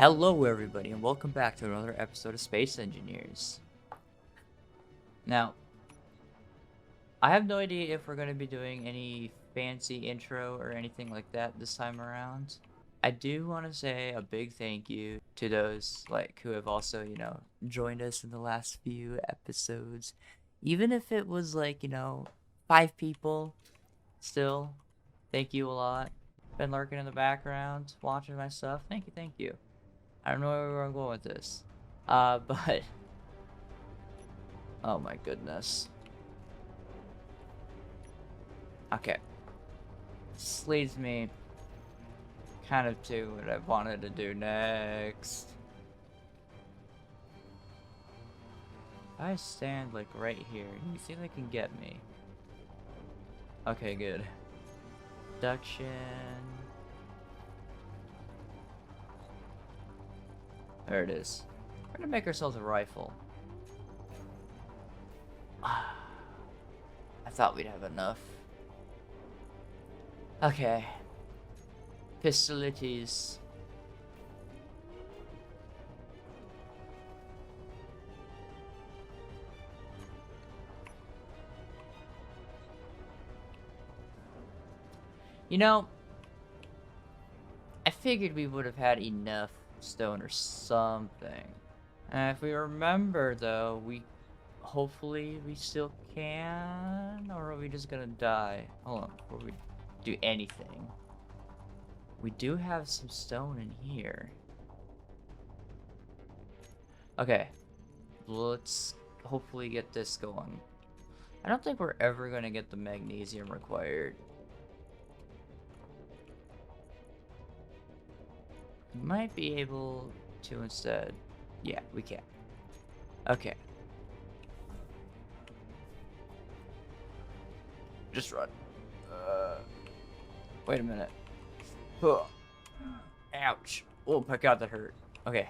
Hello everybody and welcome back to another episode of Space Engineers. Now, I have no idea if we're going to be doing any fancy intro or anything like that this time around. I do want to say a big thank you to those who have also, joined us in the last few episodes. Even if it was 5 people, still, thank you a lot. Been lurking in the background, watching my stuff. Thank you. I don't know where I'm going with this. But oh my goodness. Okay. This leads me kind of to what I wanted to do next. If I stand right here, do you think they can get me? Okay, good. Abduction. There it is. We're gonna make ourselves a rifle. I thought we'd have enough. Okay. Pistolities. You know, I figured we would have had enough stone or something. If we remember though, hopefully we still can, or are we just gonna die? Hold on, before we do anything. We do have some stone in here. Okay, let's hopefully get this going. I don't think we're ever gonna get the magnesium required. We might be able to instead. Yeah, we can. Okay. Just run. Wait a minute. Ugh. Ouch. Oh my god, that hurt. Okay.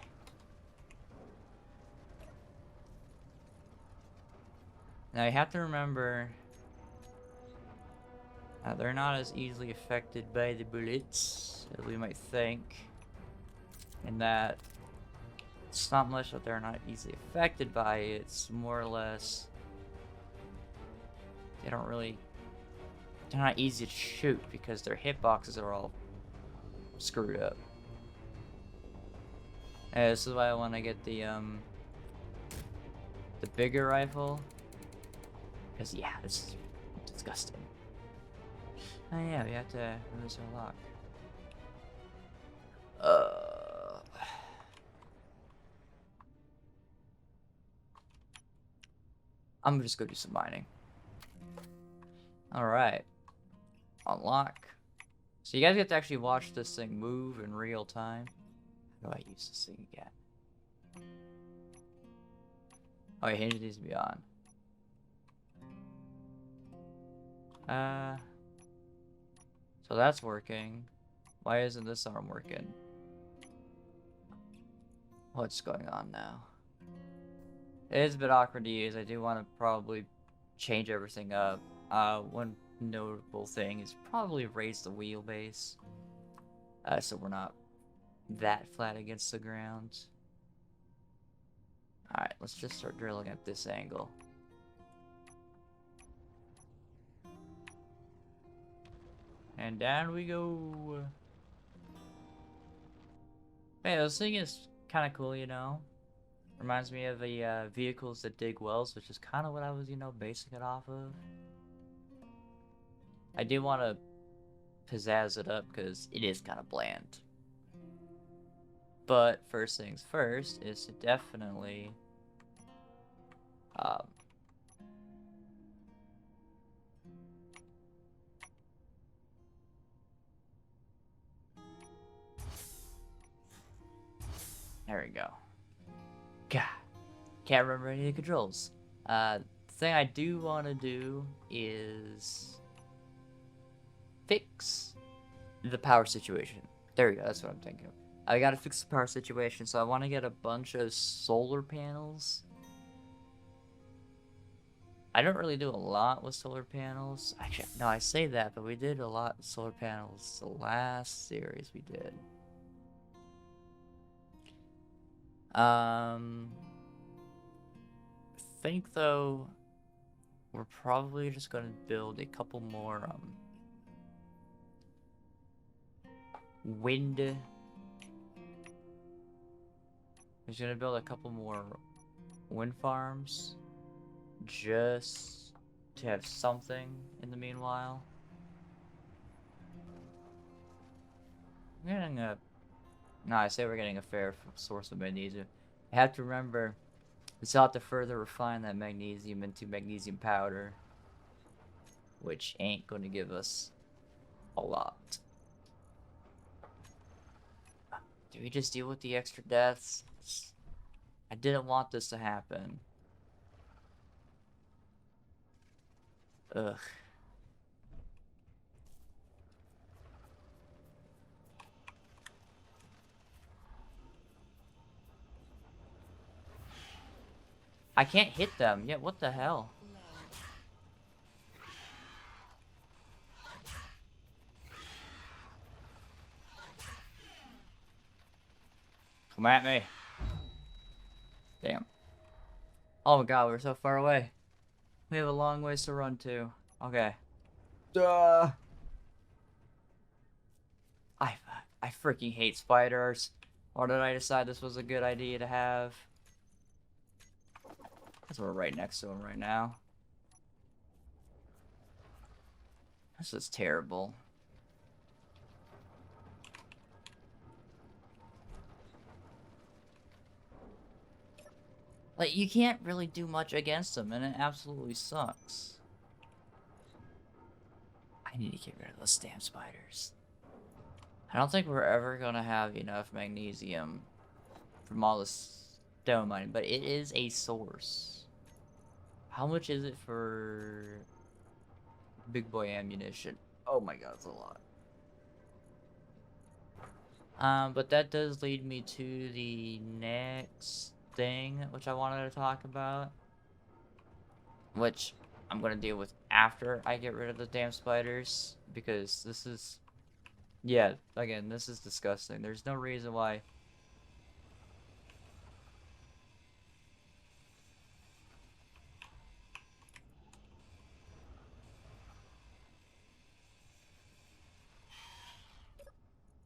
Now you have to remember they're not as easily affected by the bullets as we might think. And that it's not much that they're not easily affected by it, it's more or less they're not easy to shoot because their hitboxes are all screwed up. And this is why I want to get the bigger rifle, because yeah, this is disgusting. Oh yeah, we have to lose our lock. I'm gonna just go do some mining. Alright. Unlock. So you guys get to actually watch this thing move in real time. How do I use this thing again? Oh, yeah, hinge needs to be on. So that's working. Why isn't this arm working? What's going on now? It is a bit awkward to use. I do want to probably change everything up. One notable thing is probably raise the wheelbase. So we're not that flat against the ground. Alright, let's just start drilling at this angle. And down we go. Hey, this thing is kind of cool, you know? Reminds me of the vehicles that dig wells, which is kind of what I was, basing it off of. I do want to pizzazz it up because it is kind of bland. But first things first is to definitely there we go. God, can't remember any of the controls. The thing I do want to do is fix the power situation. There we go, that's what I'm thinking of. I gotta fix the power situation, so I want to get a bunch of solar panels. I don't really do a lot with solar panels. Actually, no, I say that, but we did a lot with solar panels the last series we did. I think though we're probably just gonna build a couple more wind. We're gonna build a couple more wind farms just to have something in the meanwhile. We're getting a no, I say we're getting a fair source of magnesium. I have to remember we still have to further refine that magnesium into magnesium powder, which ain't gonna give us a lot. Do we just deal with the extra deaths? I didn't want this to happen. Ugh. I can't hit them. Yeah, what the hell? Come at me. Damn. Oh my god, we're so far away. We have a long ways to run to. Okay. Duh. I freaking hate spiders. Or did I decide this was a good idea to have? Because we're right next to them right now. This is terrible. Like, you can't really do much against them, and it absolutely sucks. I need to get rid of those damn spiders. I don't think we're ever gonna have enough magnesium from all this stone mining, but it is a source. How much is it for big boy ammunition? Oh my god, it's a lot. But that does lead me to the next thing which I wanted to talk about, which I'm gonna deal with after I get rid of the damn spiders, because this is, yeah, again, this is disgusting. There's no reason why.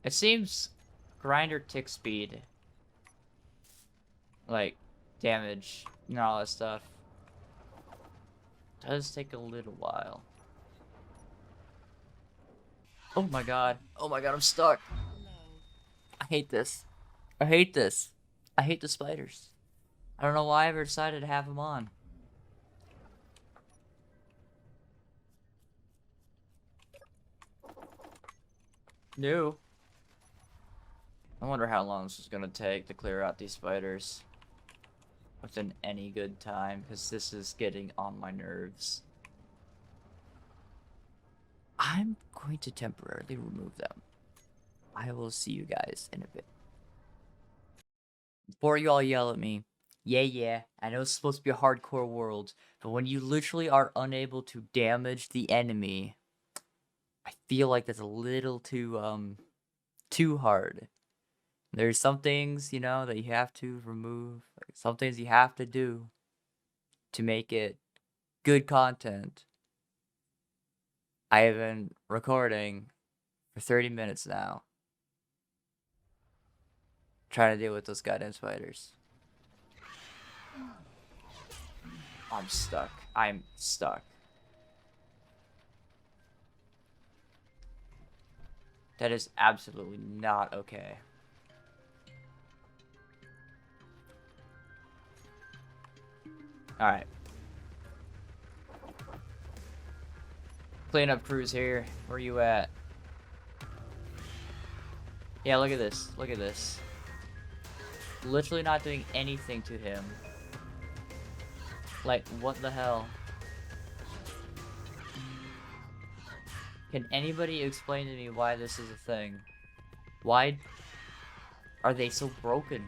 It seems grinder tick speed, like damage and all that stuff, does take a little while. Oh my god. Oh my god, I'm stuck. I hate this. I hate this. I hate the spiders. I don't know why I ever decided to have them on. No. I wonder how long this is gonna take to clear out these spiders within any good time, because this is getting on my nerves. I'm going to temporarily remove them. I will see you guys in a bit. Before you all yell at me, yeah, I know it's supposed to be a hardcore world, but when you literally are unable to damage the enemy, I feel like that's a little too hard. There's some things, you know, that you have to remove. Like, some things you have to do to make it good content. I have been recording for 30 minutes now, trying to deal with those goddamn spiders. I'm stuck. I'm stuck. That is absolutely not okay. Alright. Cleanup crews here. Where you at? Yeah, look at this. Look at this. Literally not doing anything to him. Like, what the hell? Can anybody explain to me why this is a thing? Why are they so broken?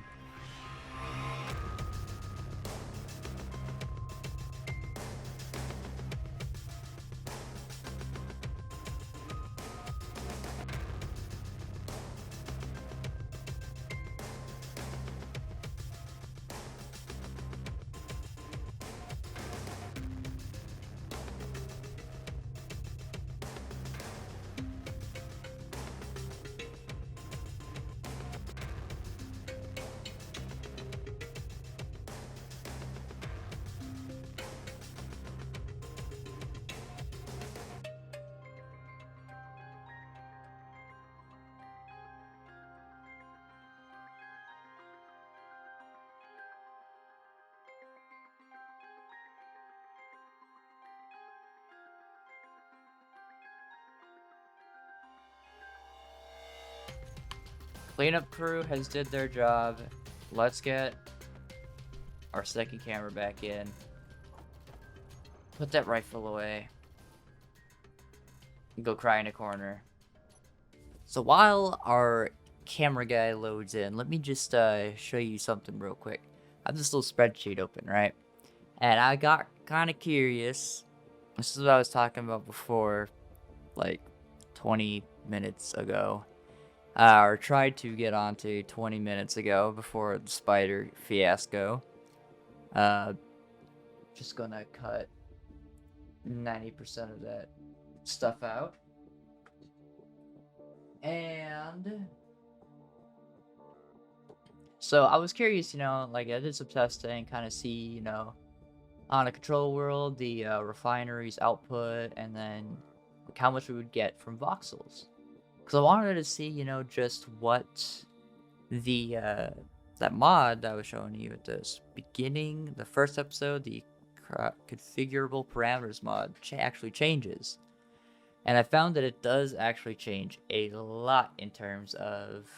Cleanup crew has did their job. Let's get our second camera back in. Put that rifle away. Go cry in a corner. So while our camera guy loads in, let me just show you something real quick. I have this little spreadsheet open, right? And I got kind of curious. This is what I was talking about before, like 20 minutes ago. Or tried to get onto 20 minutes ago before the spider fiasco. Just gonna cut 90% of that stuff out. And so I was curious, like I did some testing, kind of see, on a control world, the refinery's output, and then like, how much we would get from voxels. Because I wanted to see, just what the that mod that I was showing you at the beginning, the first episode, the configurable parameters mod actually changes. And I found that it does actually change a lot in terms of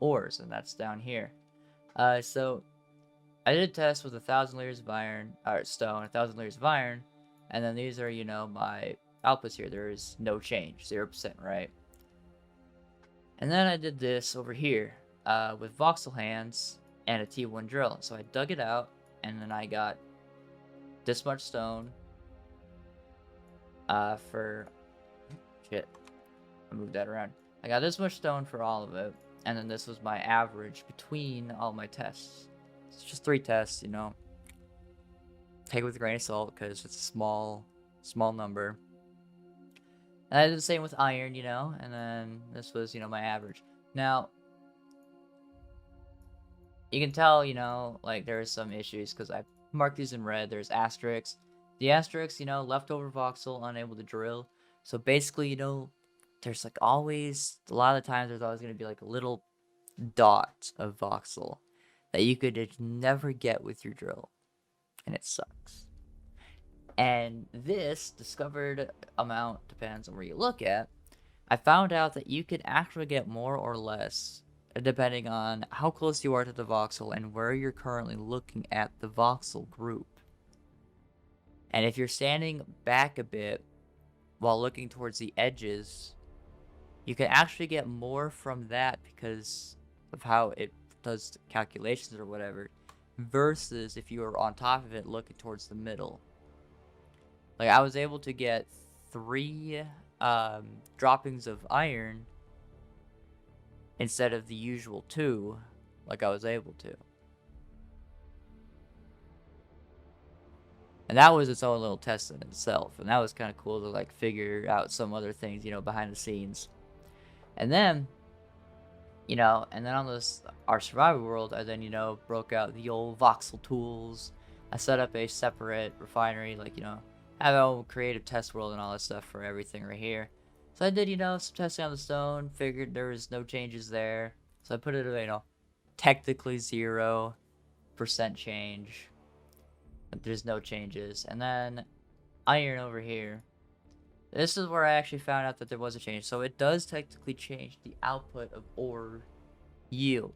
ores, and that's down here. So I did a test with 1,000 layers of iron, or stone, 1,000 layers of iron, and then these are, my outputs here. There is no change, 0%, right? And then I did this over here with voxel hands and a T1 drill. So I dug it out, and then I got this much stone for... Shit. I moved that around. I got this much stone for all of it, and then this was my average between all my tests. It's just 3 tests, Take it with a grain of salt, because it's a small number. And I did the same with iron, and then this was, my average. Now, you can tell, like, there are some issues, because I marked these in red. There's asterisks. The asterisks, leftover voxel, unable to drill. So basically, there's, like, always, a lot of the times, there's always going to be, like, a little dot of voxel that you could just never get with your drill. And it sucks. And this discovered amount depends on where you look at. I found out that you can actually get more or less depending on how close you are to the voxel and where you're currently looking at the voxel group. And if you're standing back a bit while looking towards the edges, you can actually get more from that because of how it does calculations or whatever, versus if you are on top of it looking towards the middle. Like, I was able to get 3 droppings of iron instead of the usual 2, like I was able to. And that was its own little test in itself, and that was kind of cool to, like, figure out some other things, behind the scenes. And then, and then on our survival world, I then, broke out the old voxel tools. I set up a separate refinery, like, have our own creative test world and all that stuff for everything right here. So I did, some testing on the stone, figured there was no changes there. So I put it at, technically 0% change. But there's no changes. And then iron over here. This is where I actually found out that there was a change. So it does technically change the output of ore yield,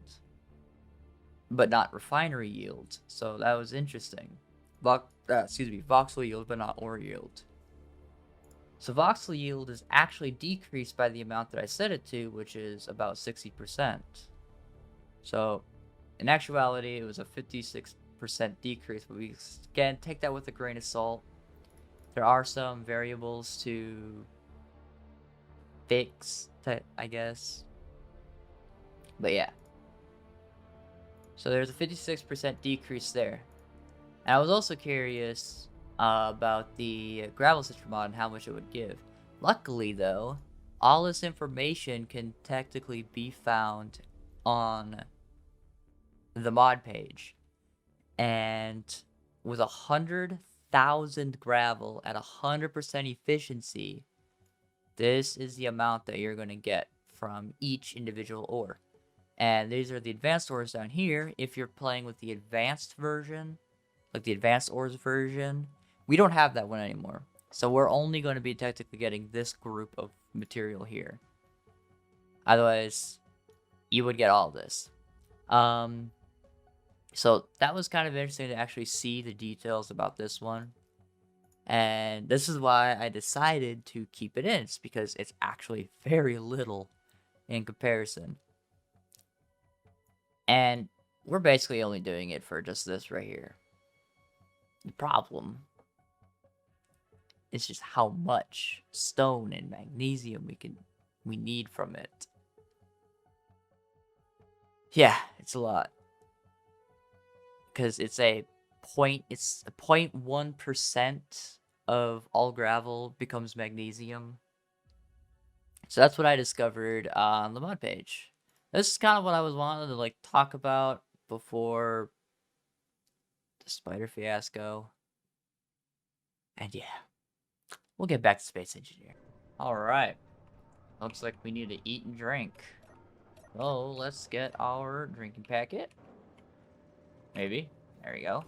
but not refinery yield. So that was interesting. Voxel yield, but not ore yield. So voxel yield is actually decreased by the amount that I set it to, which is about 60%. So in actuality, it was a 56% decrease, but we again take that with a grain of salt. There are some variables to fix, I guess. But yeah. So there's a 56% decrease there. And I was also curious about the gravel stitcher mod and how much it would give. Luckily, though, all this information can technically be found on the mod page. And with 100,000 gravel at 100% efficiency, this is the amount that you're going to get from each individual ore. And these are the advanced ores down here. If you're playing with the advanced version, like the advanced ores version, we don't have that one anymore. So we're only going to be technically getting this group of material here. Otherwise, you would get all of this. Um, so that was kind of interesting to actually see the details about this one. And this is why I decided to keep it in. It's because it's actually very little in comparison. And we're basically only doing it for just this right here. The problem is just how much stone and magnesium we need from it. Yeah, it's a lot. Because it's a 0.1% of all gravel becomes magnesium. So that's what I discovered on the mod page. This is kind of what I was wanting to like talk about before the spider fiasco. And yeah, we'll get back to Space Engineer. Alright. Looks like we need to eat and drink. So let's get our drinking packet. Maybe. There we go.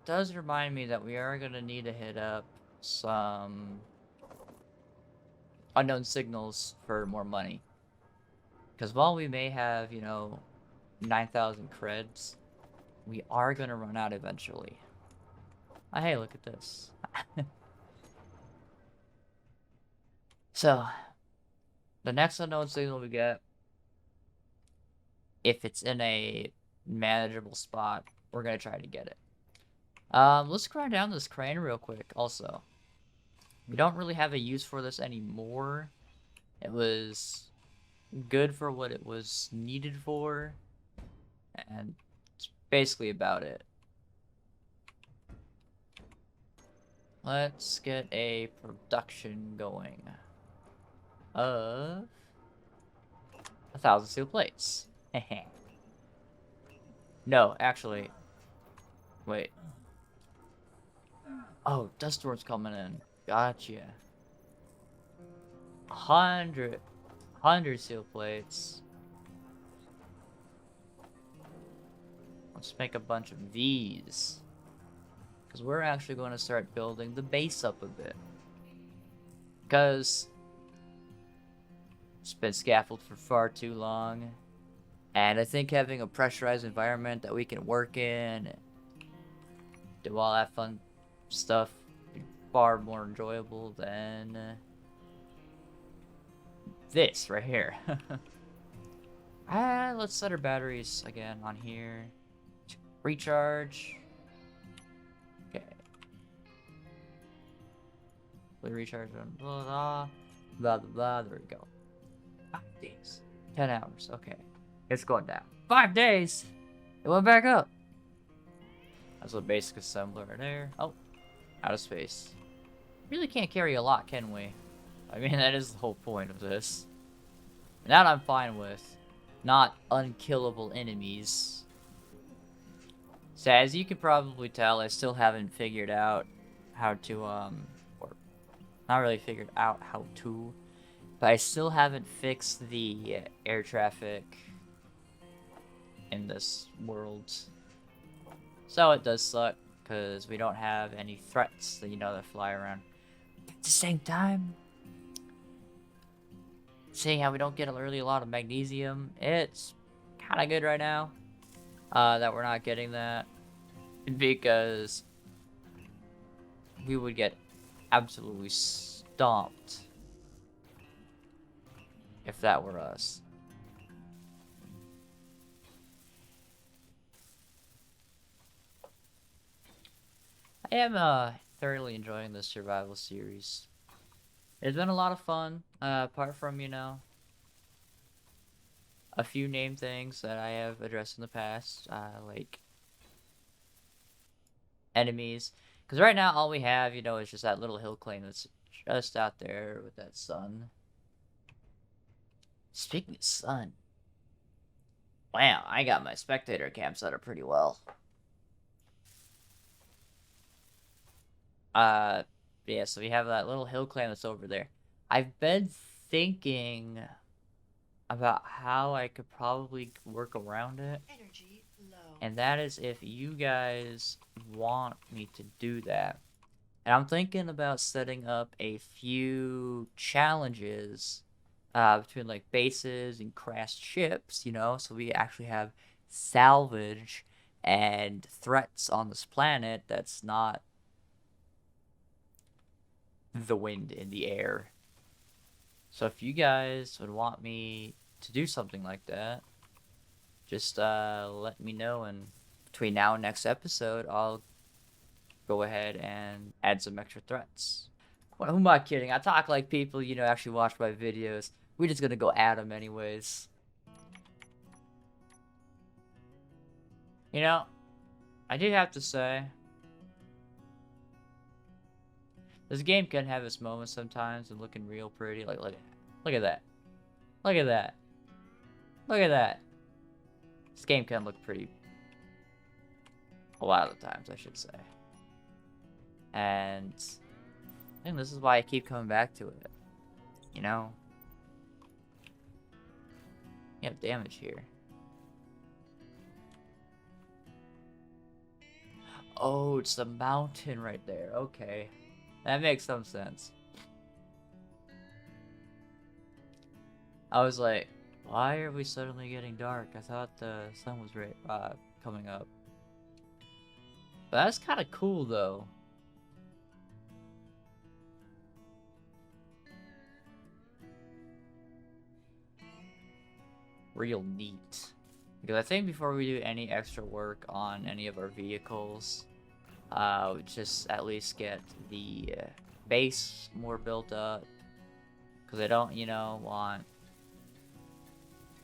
Does remind me that we are gonna need to hit up some unknown signals for more money. Because while we may have, 9,000 creds, we are gonna run out eventually. Oh, hey, look at this. So, the next unknown signal we get, if it's in a manageable spot, we're gonna try to get it. Let's grind down this crane real quick, also. We don't really have a use for this anymore. It was good for what it was needed for, and it's basically about it. Let's get a production going of 1,000 steel plates. No, actually, wait. Oh, dust storm's coming in. Gotcha. 100 steel plates. Let's make a bunch of these. Because we're actually going to start building the base up a bit. Because it's been scaffolded for far too long. And I think having a pressurized environment that we can work in, do all that fun stuff, be far more enjoyable than this right here. Let's set our batteries again on here. Recharge. Okay. We recharge on blah blah blah blah blah. There we go. 5 days. 10 hours. Okay. It's going down. 5 days! It went back up. That's a basic assembler right there. Oh. Out of space. Really can't carry a lot, can we? I mean, that is the whole point of this. And that I'm fine with. Not unkillable enemies. So as you can probably tell, I still haven't figured out how to, or not really figured out how to, but I still haven't fixed the air traffic in this world. So it does suck, because we don't have any threats that, that fly around. But at the same time, seeing how we don't get really a lot of magnesium, it's kind of good right now that we're not getting that, because we would get absolutely stomped if that were us. I am thoroughly enjoying this survival series. It's been a lot of fun, apart from, a few name things that I have addressed in the past, like enemies. Because right now, all we have, is just that little hill claim that's just out there with that sun. Speaking of sun, wow, I got my spectator cam set up pretty well. Yeah, so we have that little hill climb that's over there. I've been thinking about how I could probably work around it. Energy low. And that is if you guys want me to do that. And I'm thinking about setting up a few challenges between like bases and crashed ships, you know, so we actually have salvage and threats on this planet that's not the wind in the air. So if you guys would want me to do something like that, just let me know, and between now and next episode, I'll go ahead and add some extra threats. Well, who am I kidding? I talk like people, you know, actually watch my videos. We're just gonna go at them anyways. You know, I did have to say, this game can have its moments sometimes and looking real pretty. Like, look at that. Look at that. Look at that. This game can look pretty a lot of the times, I should say. And I think this is why I keep coming back to it. You know? You have damage here. Oh, it's the mountain right there. Okay. That makes some sense. I was like, why are we suddenly getting dark? I thought the sun was coming up. But that's kind of cool, though. Real neat. Because I think before we do any extra work on any of our vehicles, just at least get the base more built up. Because I don't, you know, want...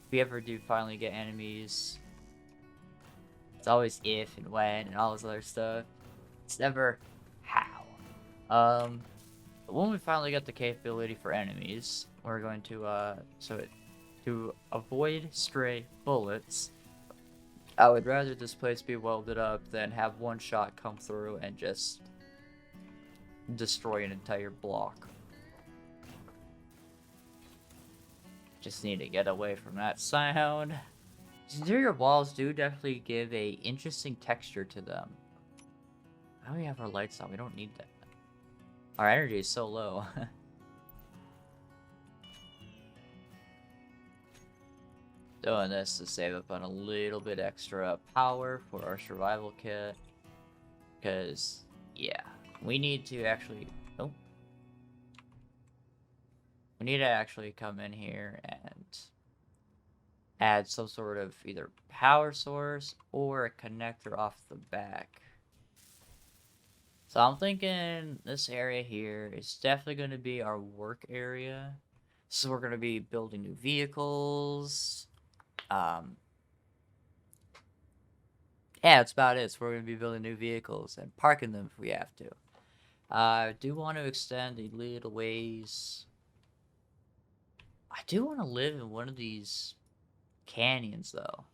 If we ever do finally get enemies, it's always if and when and all this other stuff. It's never how. But when we finally get the capability for enemies, we're going to, to avoid stray bullets, I would rather this place be welded up than have one shot come through and just destroy an entire block. Just need to get away from that sound. Interior walls do definitely give a interesting texture to them. How do we have our lights on? We don't need that. Our energy is so low. Doing this to save up on a little bit extra power for our survival kit. Because, yeah, we need to actually... Oh. We need to actually come in here and add some sort of either power source or a connector off the back. So I'm thinking this area here is definitely going to be our work area. So we're going to be building new vehicles. Yeah, that's about it. So we're going to be building new vehicles and parking them if we have to. I do want to extend a little ways. I do want to live in one of these canyons, though.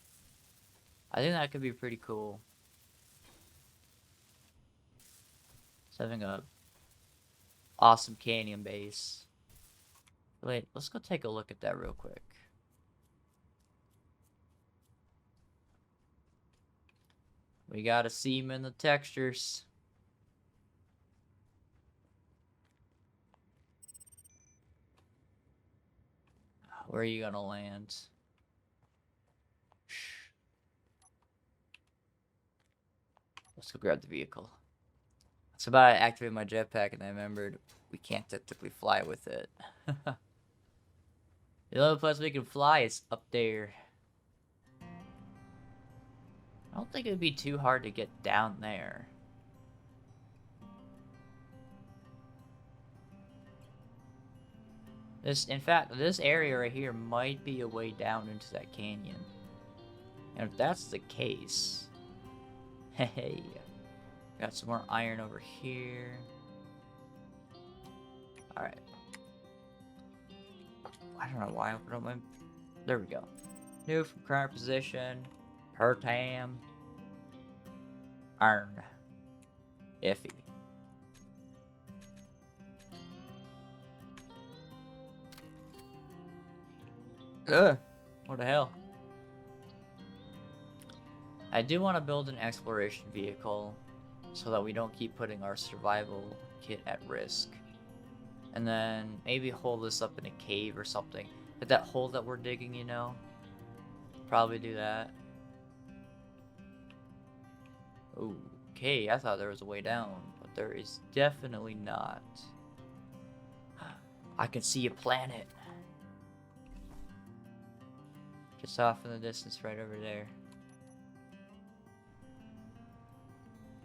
I think that could be pretty cool. Just having a awesome canyon base. Wait, let's go take a look at that real quick. We gotta see them in the textures. Where are you gonna land? Let's go grab the vehicle. It's about to activate my jetpack and I remembered we can't technically fly with it. The only place we can fly is up there. I don't think it would be too hard to get down there. In fact, this area right here might be a way down into that canyon. And if that's the case, hey, got some more iron over here. Alright. I don't know why I opened up my... There we go. New from current position. Per tam. Iron. Iffy. Ugh. What the hell? I do want to build an exploration vehicle so that we don't keep putting our survival kit at risk. And then maybe hold this up in a cave or something. Like that hole that we're digging, you know? Probably do that. Okay, I thought there was a way down, but there is definitely not. I can see a planet. Just off in the distance right over there.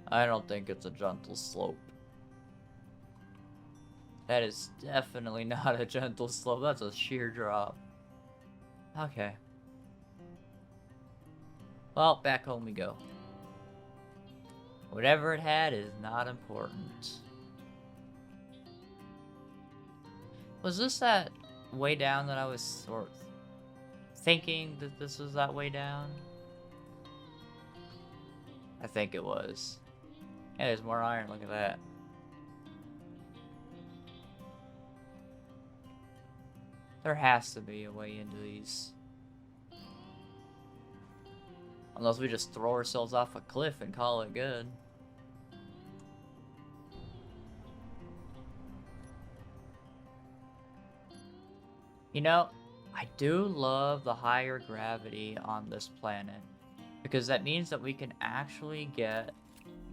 I don't think it's a gentle slope. That is definitely not a gentle slope. That's a sheer drop. Okay. Well, back home we go. Whatever it had is not important. Was this that way down that I was sort of thinking that this was that way down? I think it was. Yeah, there's more iron. Look at that. There has to be a way into these. Unless we just throw ourselves off a cliff and call it good. You know, I do love the higher gravity on this planet. Because that means that we can actually get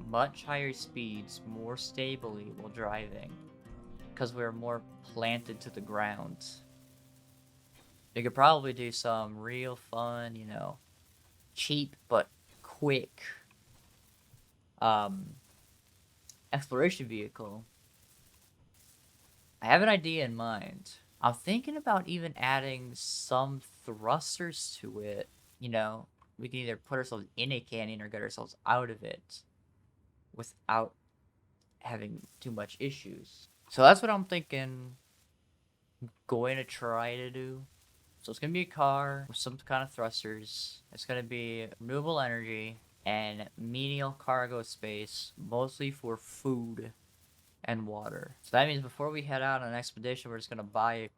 much higher speeds more stably while driving. Because we're more planted to the ground. We could probably do some real fun, you know, cheap but quick exploration vehicle. I have an idea in mind. I'm thinking about even adding some thrusters to it. You know, we can either put ourselves in a canyon or get ourselves out of it without having too much issues. So that's what I'm thinking going to try to do. So it's gonna be a car with some kind of thrusters. It's gonna be renewable energy and menial cargo space, mostly for food and water. So that means before we head out on an expedition, we're just gonna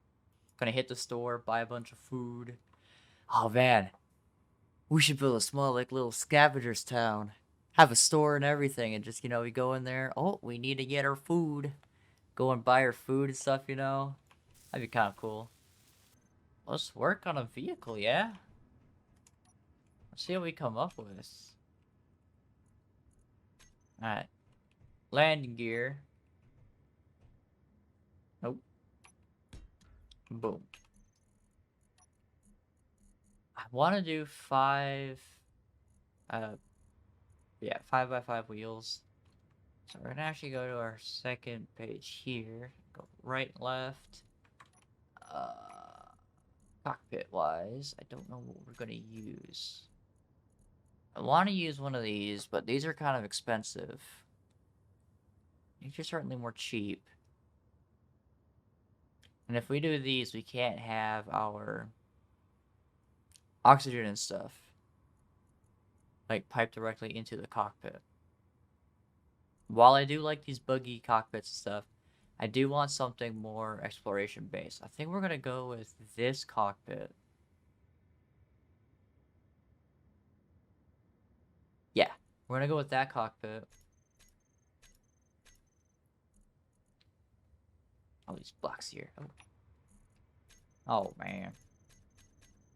hit the store, buy a bunch of food. Oh man, we should build a small like little scavenger's town. Have a store and everything, and just, you know, we go in there. Oh, we need to get our food. Go and buy our food and stuff, you know. That'd be kind of cool. Let's work on a vehicle, yeah? Let's see what we come up with. Alright. Landing gear. Nope. Boom. I want to do 5... yeah, 5x5 wheels. So we're gonna actually go to our second page here. Go right, left. Cockpit-wise, I don't know what we're gonna use. I want to use one of these, but these are kind of expensive. These are certainly more cheap. And if we do these, we can't have our oxygen and stuff like piped directly into the cockpit. While I do like these buggy cockpits and stuff, I do want something more exploration based. I think we're gonna go with this cockpit. Yeah, we're gonna go with that cockpit. All these blocks here. Oh man.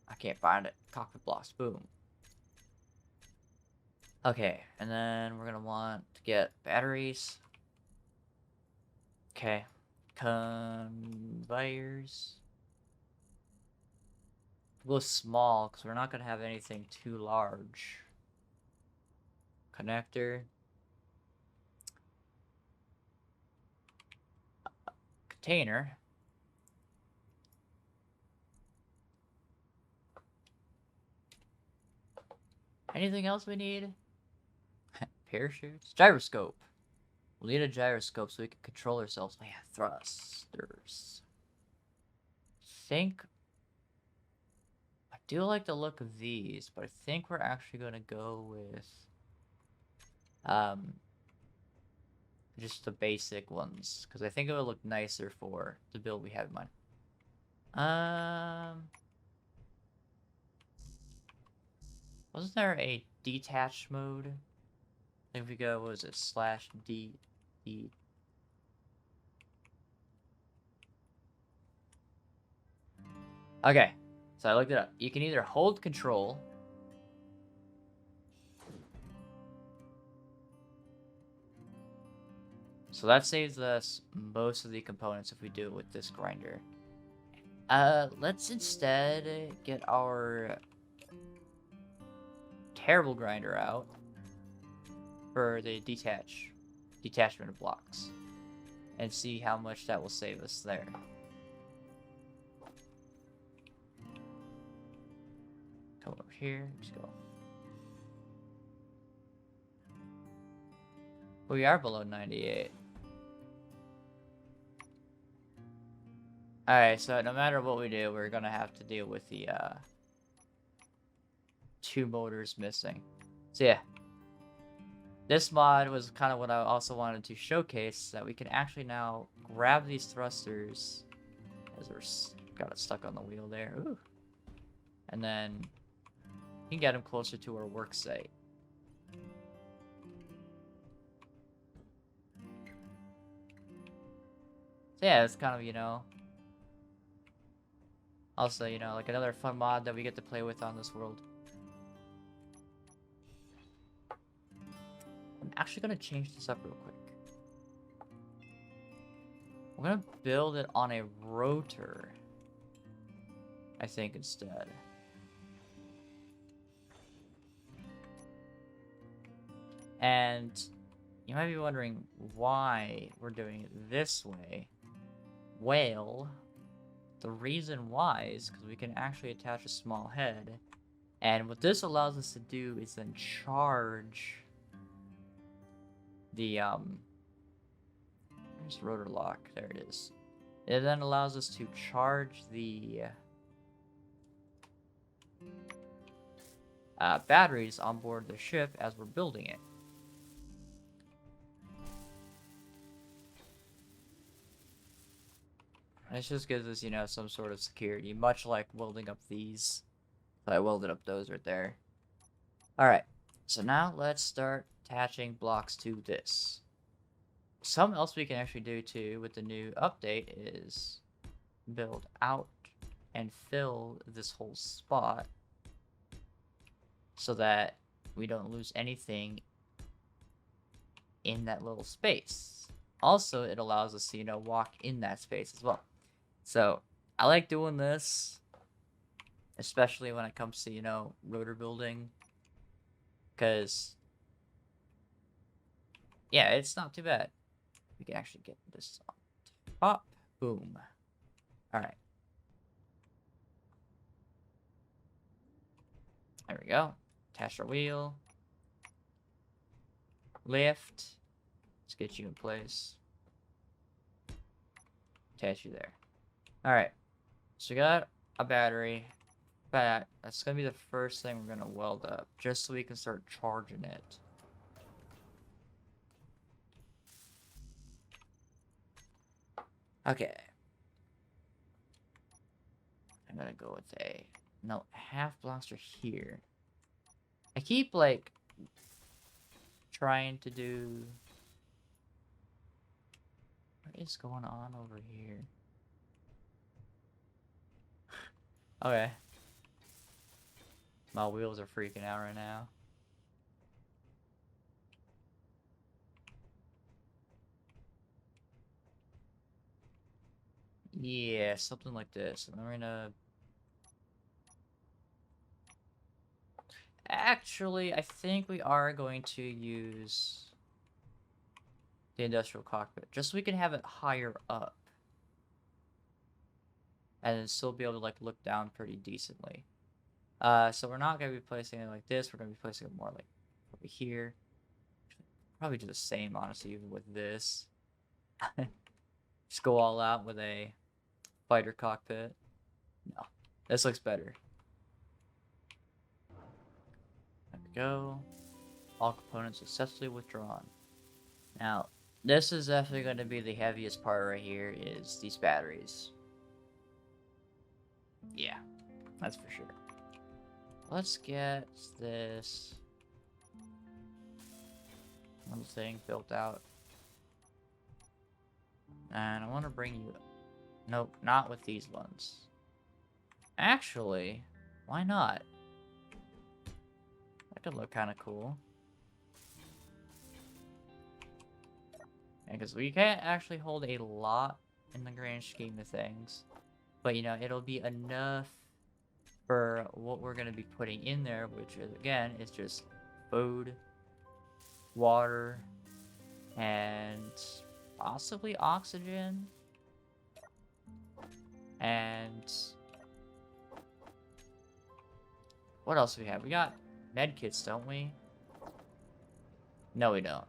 I can't find it. Cockpit blocks. Boom. Okay, and then we're gonna want to get batteries. Okay. Conveyors. We'll go small, because we're not gonna have anything too large. Connector. Container. Anything else we need? Parachutes? Gyroscope. We'll need a gyroscope so we can control ourselves. Oh yeah, thrusters. I do like the look of these, but I think we're actually gonna go with just the basic ones, because I think it would look nicer for the build we have in mind. Wasn't there a detached mode? I think if we go, what was it, /D. Okay, so I looked it up. You can either hold control. So that saves us most of the components if we do it with this grinder. Let's instead get our terrible grinder out for the detachment of blocks and see how much that will save us there. Come over here, just go. We are below 98. Alright, so no matter what we do, we're gonna have to deal with the, 2 motors missing. So yeah. This mod was kind of what I also wanted to showcase, that we can actually now grab these thrusters, as we're got it stuck on the wheel there. Ooh. And then you can get them closer to our work site. So yeah, it's kind of, you know, also, you know, like another fun mod that we get to play with on this world. I'm actually going to change this up real quick. I'm going to build it on a rotor, I think, instead. And you might be wondering why we're doing it this way. Well, the reason why is because we can actually attach a small head. And what this allows us to do is then charge the, where's rotor lock? There it is. It then allows us to charge the batteries on board the ship as we're building it. And it just gives us, you know, some sort of security, much like welding up these. So I welded up those right there. Alright, so now let's start attaching blocks to this. Something else we can actually do too with the new update is build out and fill this whole spot so that we don't lose anything in that little space. Also, it allows us to, you know, walk in that space as well. So, I like doing this, especially when it comes to, you know, rotor building, because, yeah, it's not too bad. We can actually get this on top. Boom. Alright. There we go. Attach our wheel. Lift. Let's get you in place. Attach you there. Alright. So we got a battery. But that's going to be the first thing we're going to weld up, just so we can start charging it. Okay. I'm going to go with a... No, half blocks are here. I keep, like, trying to do... What is going on over here? Okay. My wheels are freaking out right now. Yeah, something like this. And we're gonna... Actually, I think we are going to use the industrial cockpit, just so we can have it higher up. And then still be able to, like, look down pretty decently. So we're not going to be placing it like this. We're going to be placing it more like over here. Probably do the same, honestly, even with this. Just go all out with a fighter cockpit. No, this looks better. There we go. All components successfully withdrawn. Now, this is definitely going to be the heaviest part right here, is these batteries. Yeah, that's for sure. Let's get this little thing built out. And I want to bring you... Nope, not with these ones. Actually, why not? That could look kind of cool. Because we can't actually hold a lot in the grand scheme of things. But, you know, it'll be enough for what we're going to be putting in there, which, is, again, is just food, water, and possibly oxygen. And what else do we have? We got med kits, don't we? No, we don't.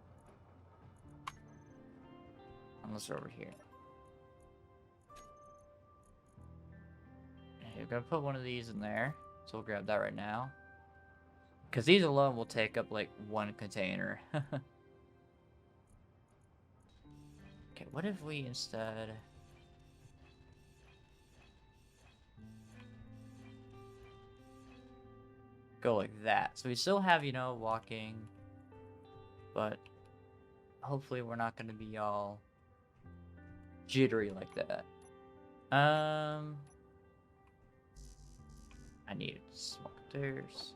Unless we're over here. We're gonna put one of these in there. So we'll grab that right now. Because these alone will take up like one container. Okay, what if we instead... go like that. So we still have, you know, walking. But hopefully we're not gonna be all jittery like that. I need small containers.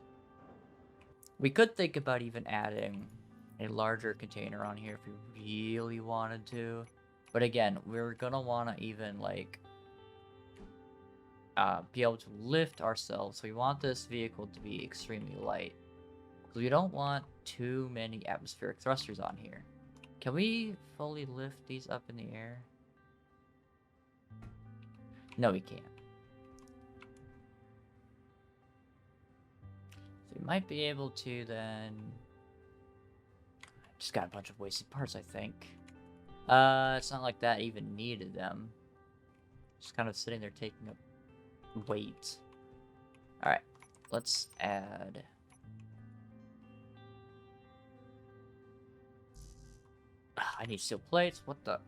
We could think about even adding a larger container on here if we really wanted to. But again, we're gonna want to even like be able to lift ourselves. So we want this vehicle to be extremely light. So we don't want too many atmospheric thrusters on here. Can we fully lift these up in the air? No, we can't. So we might be able to then... Just got a bunch of wasted parts, I think. It's not like that even needed them. Just kind of sitting there taking up weight. Alright, let's add... I need steel plates, what the...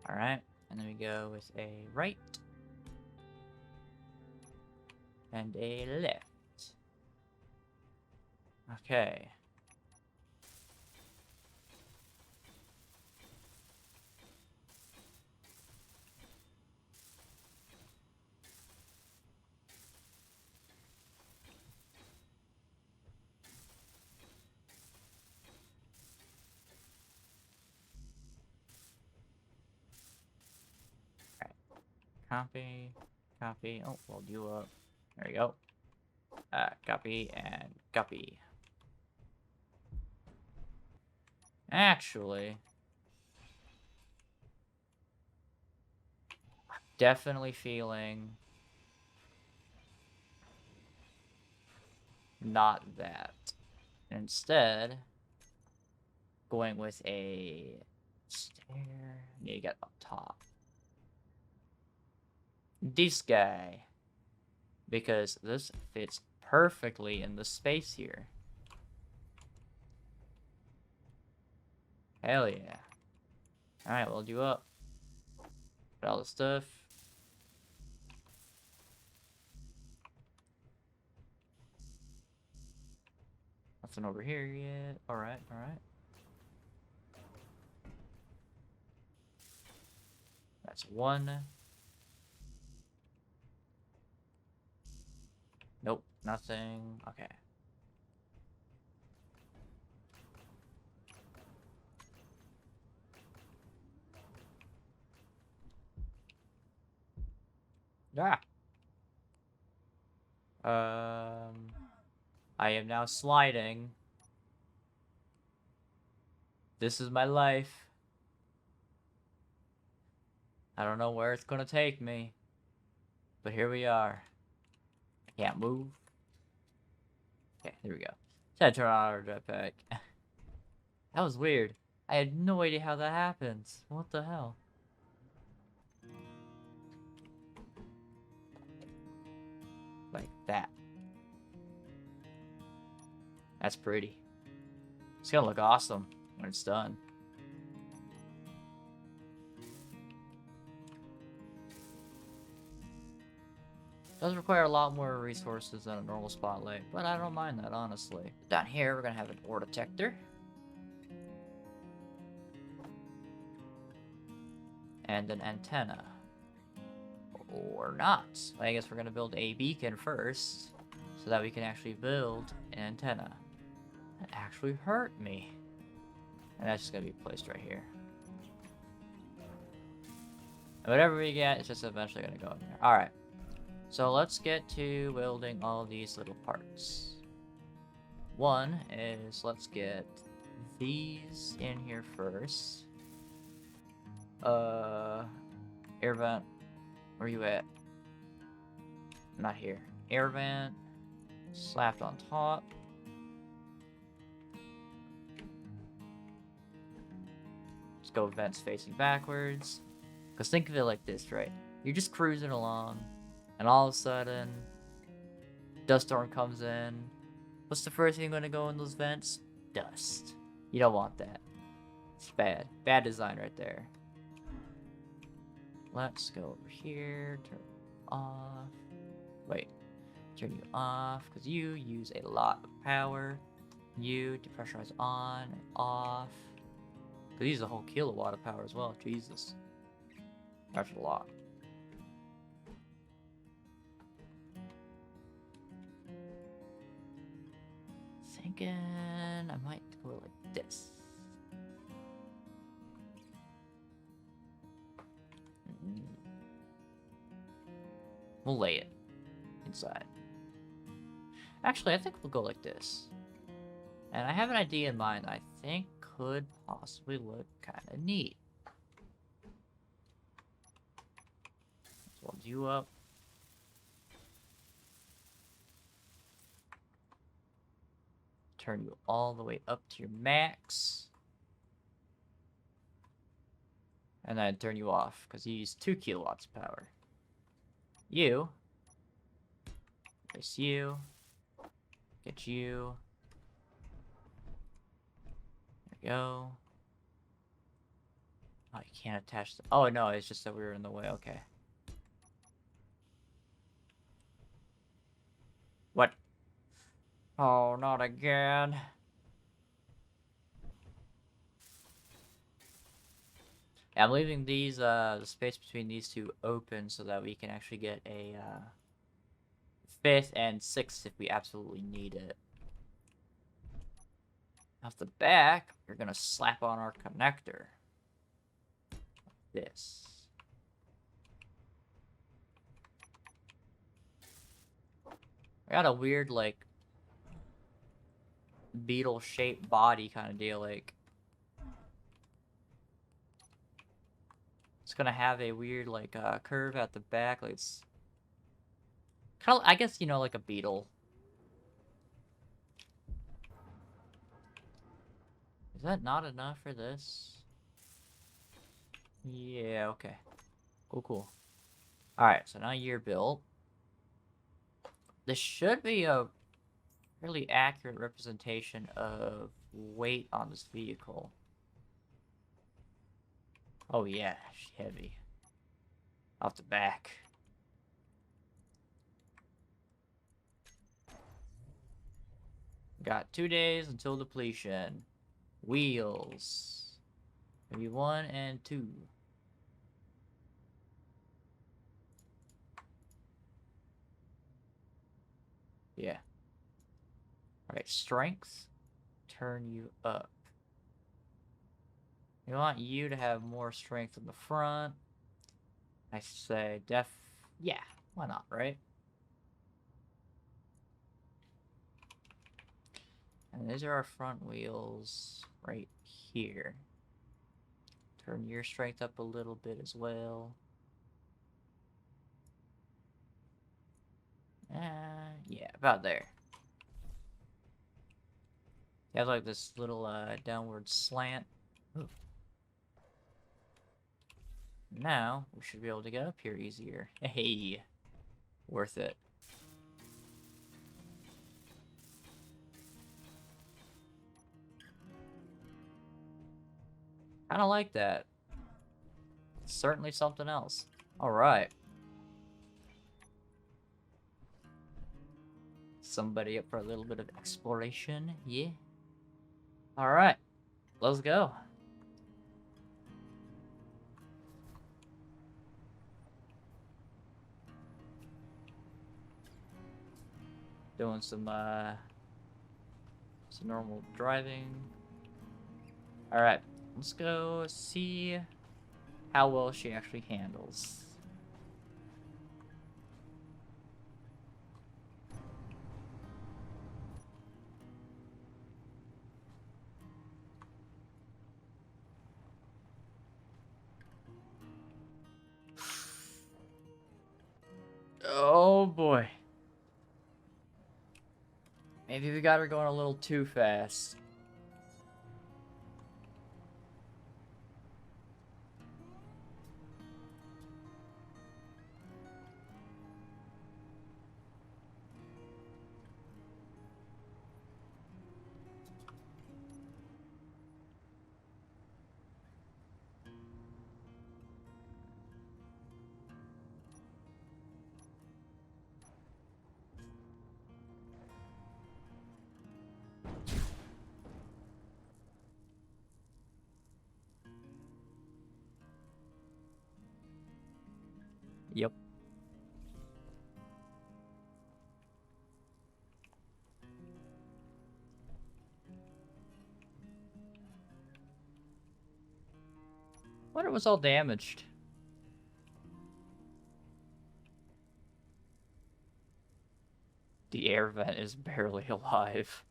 Alright, and then we go with a right. And a left. Okay. Alright. Copy. Copy. Oh, we'll do up. There we go. Copy and copy. Actually, I'm definitely feeling not that. Instead, going with a stair. Need to get up top. This guy. Because this fits perfectly in the space here. Hell yeah. Alright, we'll do up. Put all the stuff. Nothing over here yet. Alright, alright. That's one. Nope, nothing. Okay. Ah. I am now sliding. This is my life. I don't know where it's gonna take me. But here we are. I can't move. Okay, there we go. Had to turn on our jetpack. That was weird. I had no idea how that happens. What the hell? Like that. That's pretty. It's gonna look awesome when it's done. Does require a lot more resources than a normal spotlight, but I don't mind that, honestly. Down here, we're gonna have an ore detector. and an antenna. Or not. I guess we're gonna build a beacon first, so that we can actually build an antenna. That actually hurt me. And that's just gonna be placed right here. And whatever we get, it's just eventually gonna go in there. Alright. So let's get to building all these little parts. One is, let's get these in here first. Air vent. Where you at? Not here. Air vent. Slapped on top. Let's go vents facing backwards. Because think of it like this, right? You're just cruising along, and all of a sudden, dust storm comes in. What's the first thing going to go in those vents? Dust. You don't want that. It's bad. Bad design right there. Let's go over here. Turn off. Wait. Turn you off, because you use a lot of power. You depressurize on and off. Because these use a whole kilowatt of power as well. Jesus. That's a lot. Thinking I might go like this. We'll lay it inside. Actually, I think we'll go like this. And I have an idea in mind I think could possibly look kind of neat. Let's hold you up. Turn you all the way up to your max. And then turn you off, because you use 2 kilowatts of power. You. Place you. Get you. There we go. Oh, you can't attach the... Oh, no, it's just that we were in the way. Okay. What? Oh, not again. Yeah, I'm leaving these, the space between these two open so that we can actually get a, 5th and 6th if we absolutely need it. Off the back, we're gonna slap on our connector. Like this. I got a weird, like, beetle-shaped body kind of deal, like... It's gonna have a weird, like, curve at the back, like it's... Kind of, I guess, you know, like a beetle. Is that not enough for this? Yeah, okay. Cool, cool. Alright, so now you're built. This should be a fairly accurate representation of weight on this vehicle. Oh yeah, she's heavy. Off the back. Got 2 days until depletion. Wheels. Maybe 1 and 2. Yeah. Alright, strength. Turn you up. We want you to have more strength in the front. I say yeah, why not, right? And these are our front wheels right here. Turn your strength up a little bit as well. Yeah, about there. You have like this little downward slant. Ooh. Now, we should be able to get up here easier. Hey, worth it. Kinda like that. Certainly something else. Alright. Somebody up for a little bit of exploration, yeah? Alright, let's go. doing some normal driving. All right, let's go see how well she actually handles. Oh boy. Maybe we got her going a little too fast. Yep. What it was all damaged. The air vent is barely alive.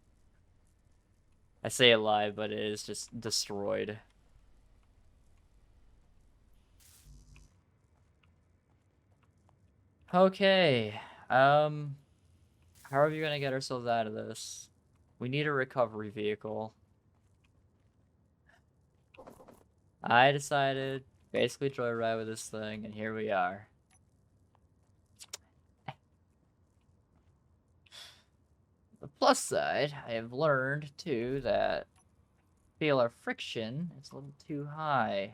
I say alive, but it is just destroyed. Okay. How are we gonna get ourselves out of this? We need a recovery vehicle. I decided basically joyride with this thing, and here we are. The plus side, I have learned too that feel our friction is a little too high.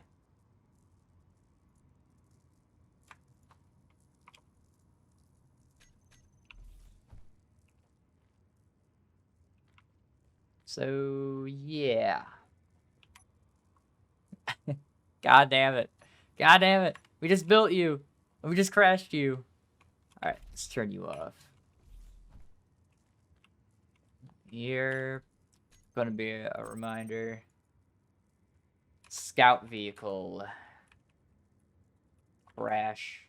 So yeah. God damn it. God damn it. We just built you. And we just crashed you. Alright, let's turn you off. Here gonna be a reminder. Scout vehicle. Crash.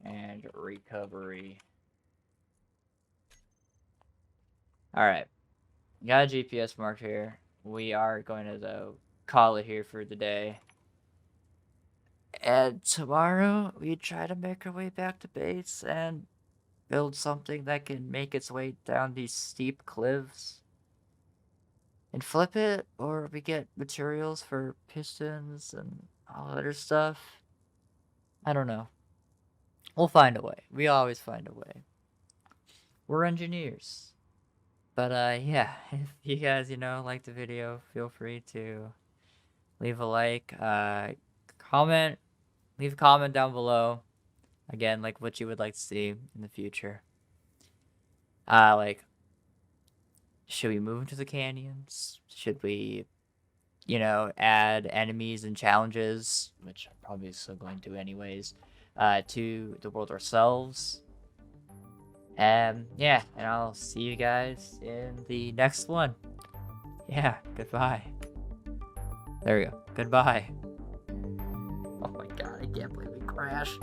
And recovery. Alright. Got a GPS marked here. We are going to, though, call it here for the day. And tomorrow, we try to make our way back to base and build something that can make its way down these steep cliffs. And flip it, or we get materials for pistons and all other stuff. I don't know. We'll find a way. We always find a way. We're engineers. But, yeah, if you guys, like the video, feel free to leave a like, comment, leave a comment down below. Again, like what you would like to see in the future. Should we move into the canyons? Should we, add enemies and challenges, which I'm probably still going to anyways, to the world ourselves? Yeah, and I'll see you guys in the next one. Yeah, goodbye. There we go. Goodbye. Oh my god, I can't believe we crashed.